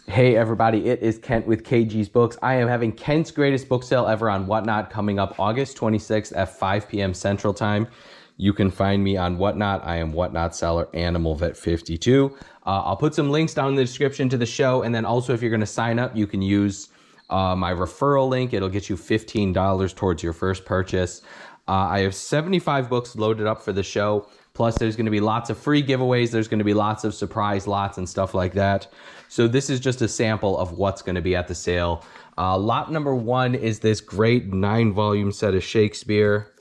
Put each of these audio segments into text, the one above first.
Hey everybody, it is Kent with KG's Books. I am having Kent's greatest book sale ever on Whatnot coming up August 26th at 5 p.m. Central Time. You can find me on Whatnot. I am Whatnot seller Animal Vet 52. I'll put some links down in the description to the show, and then also if you're going to sign up, you can use my referral link. It'll get you $15 towards your first purchase. I have 75 books loaded up for the show. Plus, there's going to be lots of free giveaways. There's going to be lots of surprise lots and stuff like that. So this is just a sample of what's going to be at the sale. Lot number one is this great 9-volume set of Shakespeare.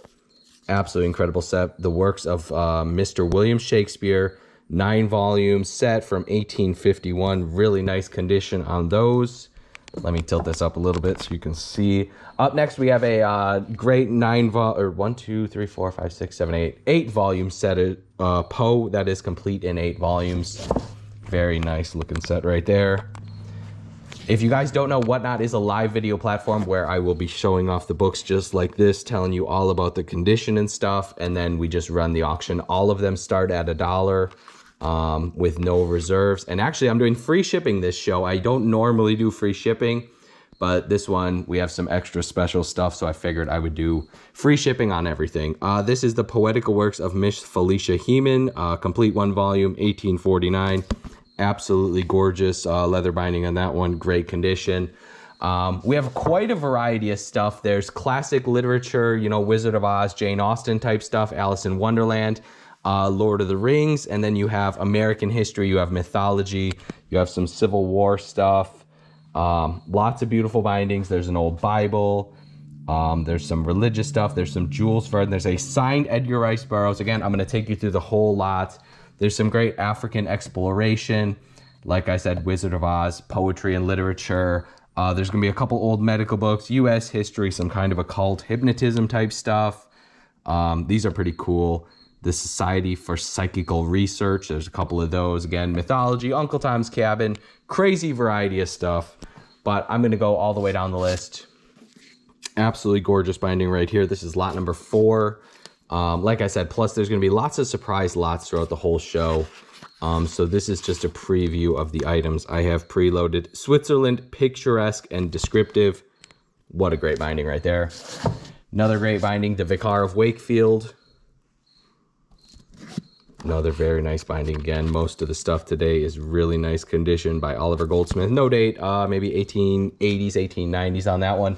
Absolutely incredible set. The works of Mr. William Shakespeare. 9-volume set from 1851. Really nice condition on those. Let me tilt this up a little bit so you can see. Up next, we have a great 8 volume set of Poe that is complete in 8 volumes. Very nice looking set right there. If you guys don't know, Whatnot is a live video platform where I will be showing off the books just like this, telling you all about the condition and stuff, and then we just run the auction. All of them start at $1. With no reserves. And actually, I'm doing free shipping this show. I don't normally do free shipping, but this one, we have some extra special stuff, so I figured I would do free shipping on everything. This is the Poetical Works of Miss Felicia Heman, complete 1 volume, 1849. Absolutely gorgeous leather binding on that one, great condition. We have quite a variety of stuff. There's classic literature, you know, Wizard of Oz, Jane Austen type stuff, Alice in Wonderland, Lord of the Rings, and then you have American history, you have mythology, you have some Civil War stuff, lots of beautiful bindings. There's an old Bible, there's some religious stuff, there's some Jules Verne, there's a signed Edgar Rice Burroughs. Again, I'm going to take you through the whole lot. There's some great African exploration, like I said, Wizard of Oz, poetry and literature. There's going to be a couple old medical books, U.S. history, some kind of occult hypnotism type stuff. These are pretty cool. The Society for Psychical Research, there's a couple of those. Again, mythology, Uncle Tom's Cabin, crazy variety of stuff. But I'm going to go all the way down the list. Absolutely gorgeous binding right here. This is lot number 4. Like I said, plus there's going to be lots of surprise lots throughout the whole show. So this is just a preview of the items I have preloaded. Switzerland, picturesque and descriptive. What a great binding right there. Another great binding, The Vicar of Wakefield. Another very nice binding. Again, most of the stuff today is really nice condition by Oliver Goldsmith. No date, maybe 1880s, 1890s on that one.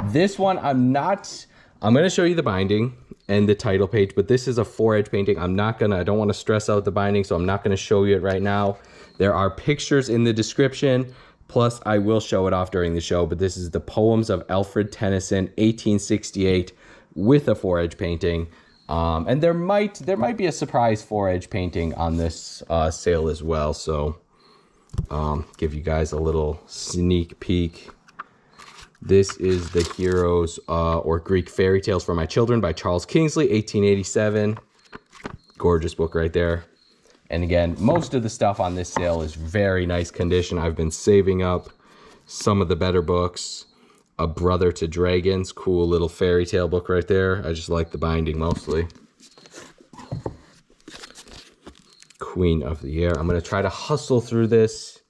This one, I'm going to show you the binding and the title page, but this is a 4-edge painting. I don't want to stress out the binding, so I'm not going to show you it right now. There are pictures in the description, plus I will show it off during the show, but this is the Poems of Alfred Tennyson, 1868, with a 4-edge painting. And there might be a surprise 4-edge painting on this sale as well. So give you guys a little sneak peek. This is The Heroes or Greek Fairy Tales for My Children by Charles Kingsley, 1887. Gorgeous book right there. And again, most of the stuff on this sale is very nice condition. I've been saving up some of the better books. A Brother to Dragons, cool little fairy tale book right there. I just like the binding mostly. Queen of the Air. I'm going to try to hustle through this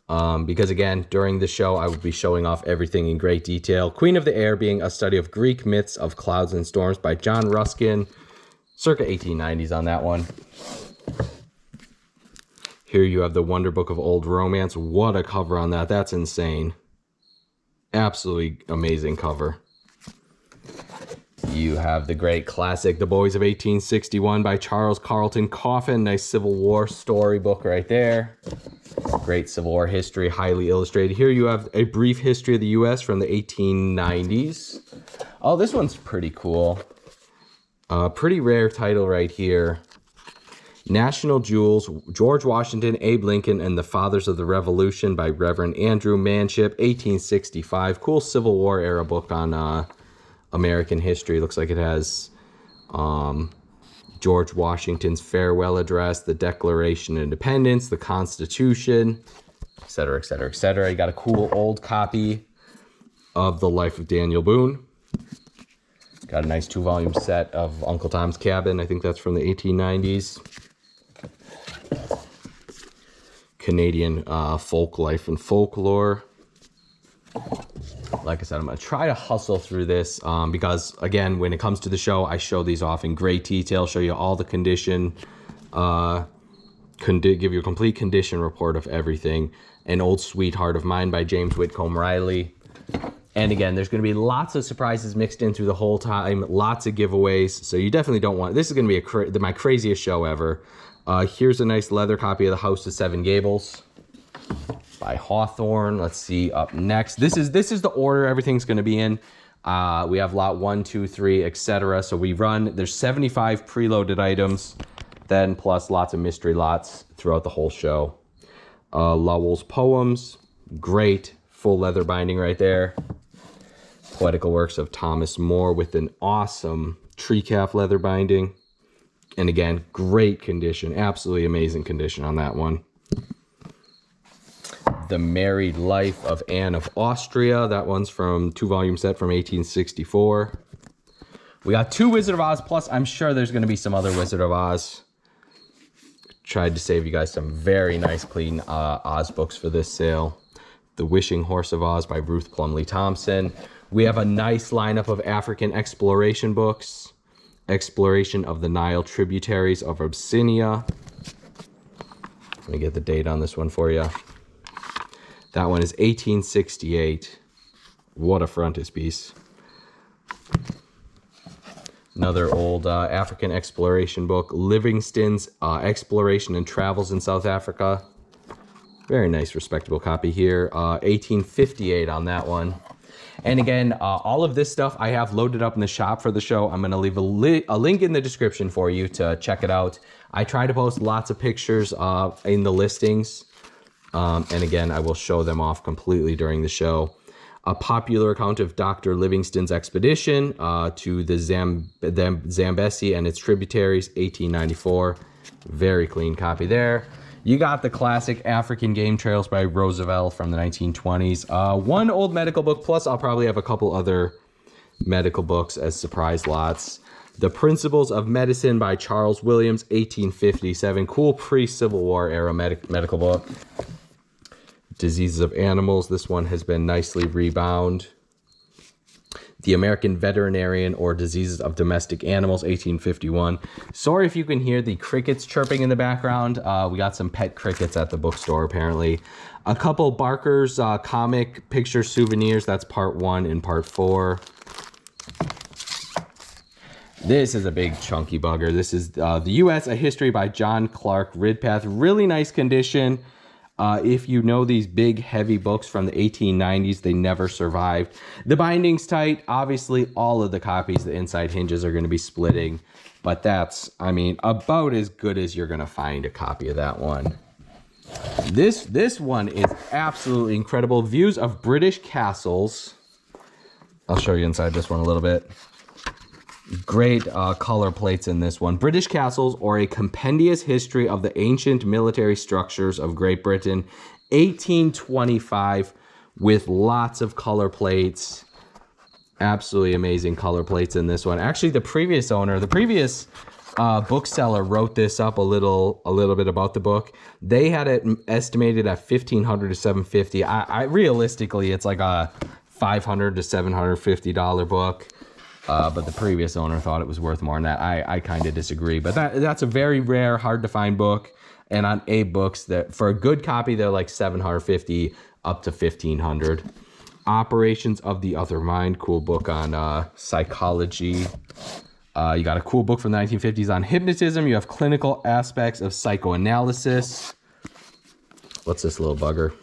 because, again, during the show, I will be showing off everything in great detail. Queen of the Air being a study of Greek myths of clouds and storms by John Ruskin, circa 1890s on that one. Here you have the Wonder Book of Old Romance. What a cover on that. That's insane. Absolutely amazing cover. You have the great classic, The Boys of 1861 by Charles Carlton Coffin. Nice Civil War storybook right there. Great Civil War history, highly illustrated. Here you have A Brief History of the U.S. from the 1890s. Oh, this one's pretty cool. Pretty rare title right here. National Jewels, George Washington, Abe Lincoln, and the Fathers of the Revolution by Reverend Andrew Manship, 1865. Cool Civil War era book on American history. Looks like it has George Washington's farewell address, the Declaration of Independence, the Constitution, etc., etc., etc. You got a cool old copy of The Life of Daniel Boone. Got a nice 2-volume set of Uncle Tom's Cabin. I think that's from the 1890s. Canadian folk life and folklore. Like I said, I'm going to try to hustle through this because, again, when it comes to the show, I show these off in great detail, show you all the condition, give you a complete condition report of everything. An Old Sweetheart of Mine by James Whitcomb Riley. And again, there's going to be lots of surprises mixed in through the whole time, lots of giveaways. So you definitely don't want, this is going to be my craziest show ever. Here's a nice leather copy of The House of Seven Gables by Hawthorne. Let's see up next. This is the order everything's going to be in. We have lot 1, 2, 3, etc. So there's 75 preloaded items, then plus lots of mystery lots throughout the whole show. Lowell's Poems, great full leather binding right there. Poetical Works of Thomas More with an awesome tree calf leather binding. And again, great condition, absolutely amazing condition on that one. The Married Life of Anne of Austria. That one's from 2-volume set from 1864. We got 2 Wizard of Oz, plus I'm sure there's going to be some other Wizard of Oz. Tried to save you guys some very nice, clean Oz books for this sale. The Wishing Horse of Oz by Ruth Plumley Thompson. We have a nice lineup of African exploration books. Exploration of the Nile Tributaries of Abyssinia. Let me get the date on this one for you. That one is 1868. What a frontispiece. Another old African exploration book, Livingstone's Exploration and Travels in South Africa. Very nice, respectable copy here. 1858 on that one. And again, all of this stuff I have loaded up in the shop for the show. I'm going to leave a link in the description for you to check it out. I try to post lots of pictures in the listings. And again, I will show them off completely during the show. A popular account of Dr. Livingstone's expedition to the Zambesi and its tributaries, 1894. Very clean copy there. You got the classic African Game Trails by Roosevelt from the 1920s. One old medical book, plus I'll probably have a couple other medical books as surprise lots. The Principles of Medicine by Charles Williams, 1857. Cool pre-Civil War era medical book. Diseases of Animals. This one has been nicely rebound. The American Veterinarian or Diseases of Domestic Animals, 1851. Sorry if you can hear the crickets chirping in the background. We got some pet crickets at the bookstore, apparently. A couple Barker's comic picture souvenirs. That's part 1 and part 4. This is a big chunky bugger. This is the U.S. A History by John Clark Ridpath. Really nice condition. If you know these big, heavy books from the 1890s, they never survived. The binding's tight. Obviously, all of the copies, the inside hinges are going to be splitting. But that's, I mean, about as good as you're going to find a copy of that one. This one is absolutely incredible. Views of British Castles. I'll show you inside this one a little bit. Great color plates in this one. British Castles, or a compendious history of the ancient military structures of Great Britain, 1825, with lots of color plates. Absolutely amazing color plates in this one. Actually, the previous owner, the previous bookseller wrote this up a little bit about the book. They had it estimated at $1,500 to $750. I realistically, it's like a $500 to $750 book. But the previous owner thought it was worth more than that. I kind of disagree. But that's a very rare, hard to find book. And on Abe Books, that for a good copy, they're like $750 up to $1,500. Operations of the Other Mind, cool book on psychology. You got a cool book from the 1950s on hypnotism. You have clinical aspects of psychoanalysis. What's this little bugger?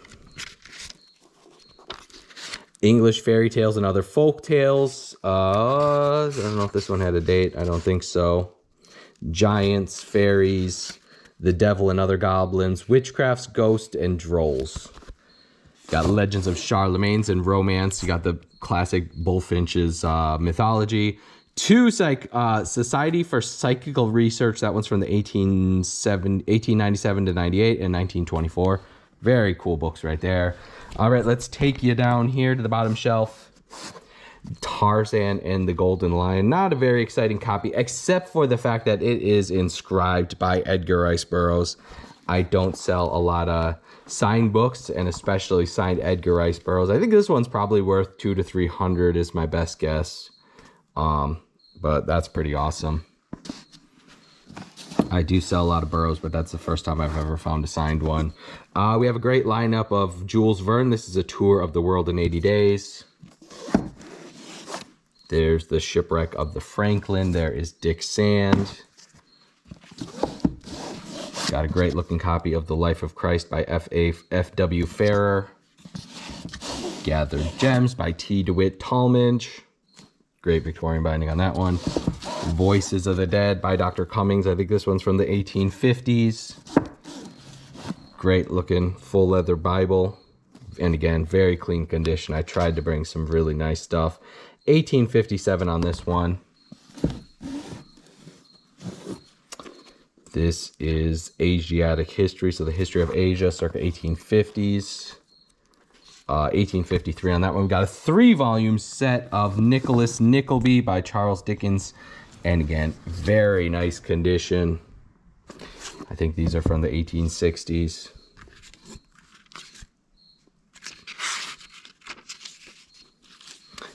English Fairy Tales and Other Folk Tales. I don't know if this one had a date. I don't think so. Giants, Fairies, The Devil and Other Goblins, Witchcrafts, Ghosts, and Drolls. Got Legends of Charlemagne's and Romance. You got the classic Bullfinch's mythology. Society for Psychical Research. That one's from the 1897 to 98 and 1924. Very cool books right there. All right, let's take you down here to the bottom shelf. Tarzan and the Golden Lion. Not a very exciting copy, except for the fact that it is inscribed by Edgar Rice Burroughs. I don't sell a lot of signed books, and especially signed Edgar Rice Burroughs. I think this one's probably worth $200 to $300 is my best guess. But that's pretty awesome. I do sell a lot of Burroughs, but that's the first time I've ever found a signed one. We have a great lineup of Jules Verne. This is a tour of the world in 80 days. There's the Shipwreck of the Franklin. There is Dick Sand. Got a great looking copy of The Life of Christ by F.W. Farrer. Gathered Gems by T. DeWitt Talmage. Great Victorian binding on that one. Voices of the Dead by Dr. Cummings. I think this one's from the 1850s. Great looking full leather Bible. And again, very clean condition. I tried to bring some really nice stuff. 1857 on this one. This is Asiatic history, so the history of Asia, circa 1850s. 1853 on that one. We got a 3-volume set of Nicholas Nickleby by Charles Dickens. And again, very nice condition. I think these are from the 1860s.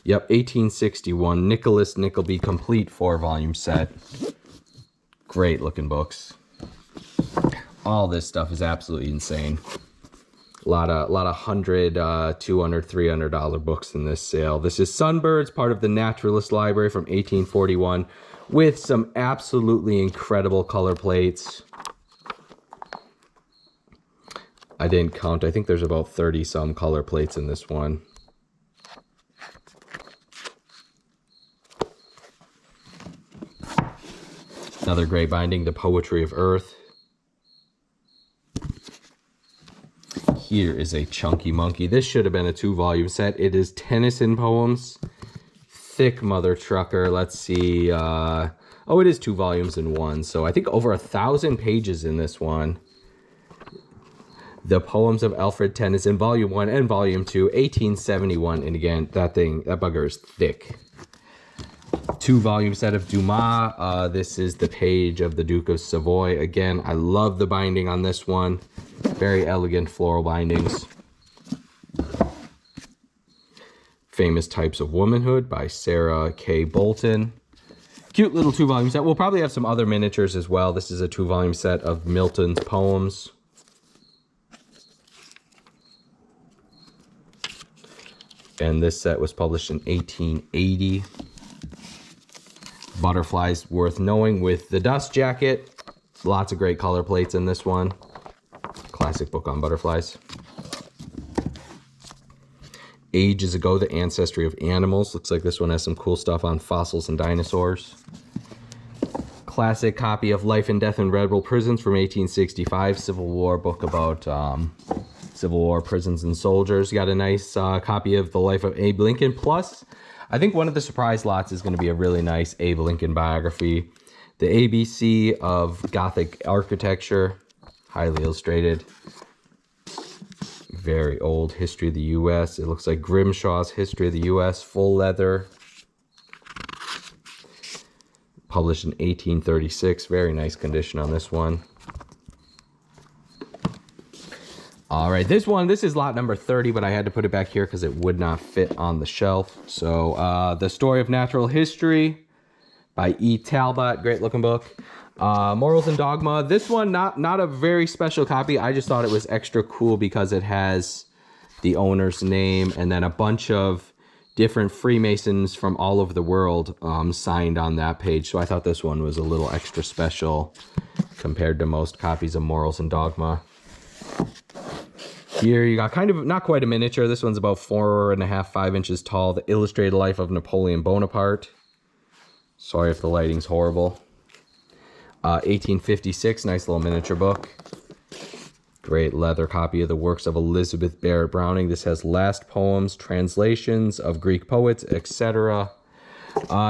Yep, 1861. Nicholas Nickleby complete 4-volume set. Great looking books. All this stuff is absolutely insane. A lot of $100, $200, $300 books in this sale. This is Sunbirds, part of the Naturalist Library from 1841, with some absolutely incredible color plates. I didn't count. I think there's about 30 some color plates in this one. Another great binding, The Poetry of Earth. Here is a chunky monkey. This should have been a 2-volume set. It is Tennyson poems. Thick mother trucker. Let's see. Oh, it is 2 volumes in one. So I think over 1,000 pages in this one. The Poems of Alfred Tennyson, Volume 1 and Volume 2, 1871. And again, that bugger is thick. 2-volume set of Dumas. This is The Page of the Duke of Savoy. Again, I love the binding on this one. Very elegant floral bindings. Famous Types of Womanhood by Sarah K. Bolton. Cute little 2-volume set. We'll probably have some other miniatures as well. This is a 2-volume set of Milton's poems. And this set was published in 1880. Butterflies Worth Knowing with the Dust Jacket. Lots of great color plates in this one. Classic book on butterflies. Ages Ago, The Ancestry of Animals. Looks like this one has some cool stuff on fossils and dinosaurs. Classic copy of Life and Death in Rebel Prisons from 1865. Civil War book about Civil War prisons and soldiers. You got a nice copy of The Life of Abe Lincoln. Plus, I think one of the surprise lots is going to be a really nice Abe Lincoln biography. The ABC of Gothic Architecture. Highly illustrated. Very old History of the U.S. It looks like Grimshaw's History of the U.S. Full leather. Published in 1836. Very nice condition on this one. All right, this is lot number 30, but I had to put it back here because it would not fit on the shelf. So, The Story of Natural History by E. Talbot. Great looking book. Morals and Dogma. This one, not a very special copy. I just thought it was extra cool because it has the owner's name and then a bunch of different Freemasons from all over the world signed on that page. So I thought this one was a little extra special compared to most copies of Morals and Dogma. Here you got kind of, not quite a miniature. This one's about 4.5, 5 inches tall. The Illustrated Life of Napoleon Bonaparte. Sorry if the lighting's horrible. 1856, nice little miniature book. Great leather copy of the works of Elizabeth Barrett Browning. This has last poems, translations of Greek poets, etc.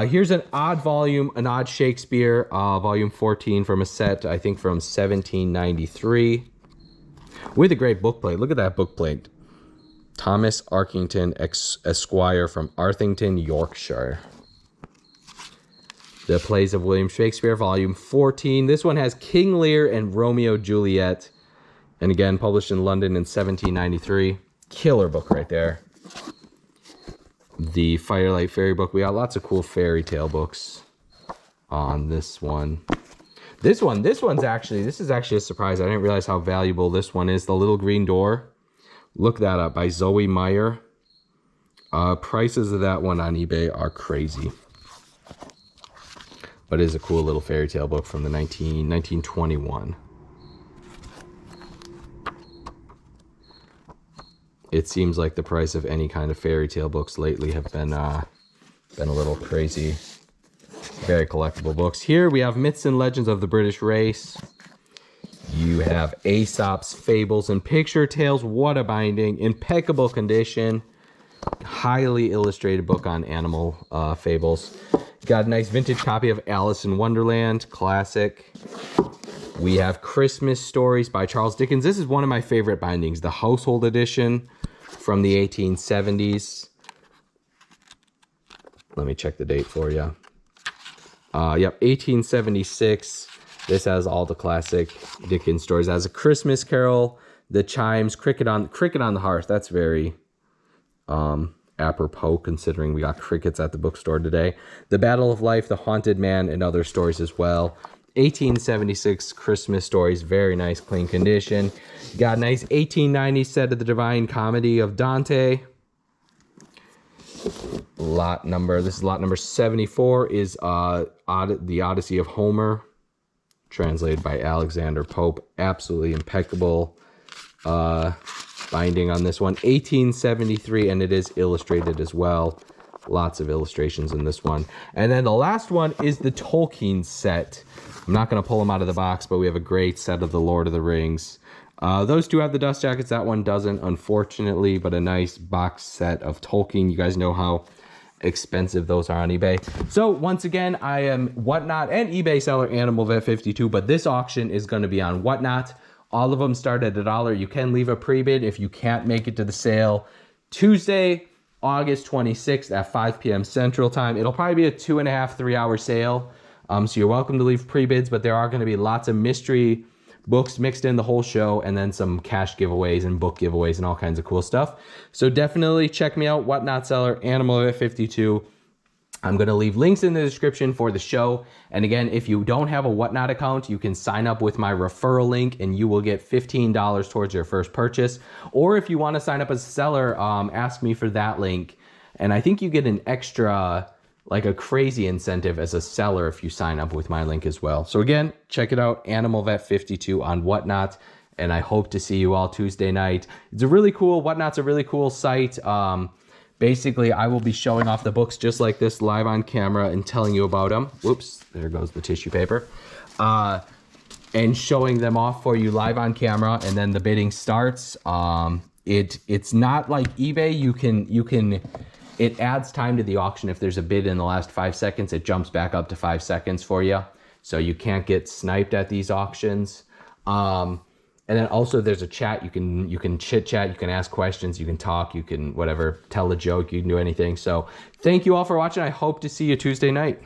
Here's an odd volume, an odd Shakespeare, volume 14 from a set, I think from 1793. With a great book plate. Look at that book plate. Thomas Arkington, Esquire from Arthington, Yorkshire. The Plays of William Shakespeare, volume 14. This one has King Lear and Romeo Juliet. And again, published in London in 1793. Killer book right there. The Firelight Fairy book. We got lots of cool fairy tale books on this one. This is actually a surprise. I didn't realize how valuable this one is. The Little Green Door. Look that up, by Zoe Meyer. Prices of that one on eBay are crazy. But it is a cool little fairy tale book from the 1921. It seems like the price of any kind of fairy tale books lately have been a little crazy. Very collectible books. Here we have Myths and Legends of the British Race. You have Aesop's Fables and Picture Tales. What a binding. Impeccable condition. Highly illustrated book on animal fables. Got a nice vintage copy of Alice in Wonderland. Classic. We have Christmas Stories by Charles Dickens. This is one of my favorite bindings. The Household Edition from the 1870s. Let me check the date for you. Yep, 1876. This has all the classic Dickens stories. It has A Christmas Carol, The Chimes, Cricket on the Hearth. That's very apropos considering we got crickets at the bookstore today. The Battle of Life, The Haunted Man, and other stories as well. 1876 Christmas Stories, very nice, clean condition. Got a nice 1890 set of The Divine Comedy of Dante. This is lot number 74, is The Odyssey of Homer, translated by Alexander Pope. Absolutely impeccable binding on this one. 1873, and it is illustrated as well. Lots of illustrations in this one. And then the last one is the Tolkien set. I'm not going to pull them out of the box, but we have a great set of the Lord of the Rings. Those two have the dust jackets. That one doesn't, unfortunately, but a nice box set of Tolkien. You guys know how expensive those are on eBay. So once again, I am Whatnot and eBay seller Animal Vet 52, but this auction is going to be on Whatnot. All of them start at $1. You can leave a pre-bid if you can't make it to the sale. Tuesday, August 26th at 5 p.m. Central Time. It'll probably be a 2.5, 3 hour sale. So you're welcome to leave pre-bids, but there are going to be lots of mystery books mixed in the whole show, and then some cash giveaways and book giveaways and all kinds of cool stuff. So definitely check me out, Whatnot Seller, Animal Vet 52. I'm going to leave links in the description for the show. And again, if you don't have a Whatnot account, you can sign up with my referral link and you will get $15 towards your first purchase. Or if you want to sign up as a seller, ask me for that link. And I think you get an extra, like a crazy incentive as a seller if you sign up with my link as well. So again, check it out, Animal Vet 52 on Whatnot. And I hope to see you all Tuesday night. It's a really cool, Whatnot's a really cool site. Basically, I will be showing off the books just like this live on camera and telling you about them. Whoops, there goes the tissue paper. And showing them off for you live on camera, and then the bidding starts. It's not like eBay. It adds time to the auction. If there's a bid in the last 5 seconds, it jumps back up to 5 seconds for you. So you can't get sniped at these auctions. And then also there's a chat. You can chit chat, you can ask questions, you can talk, you can whatever, tell a joke, you can do anything. So thank you all for watching. I hope to see you Tuesday night.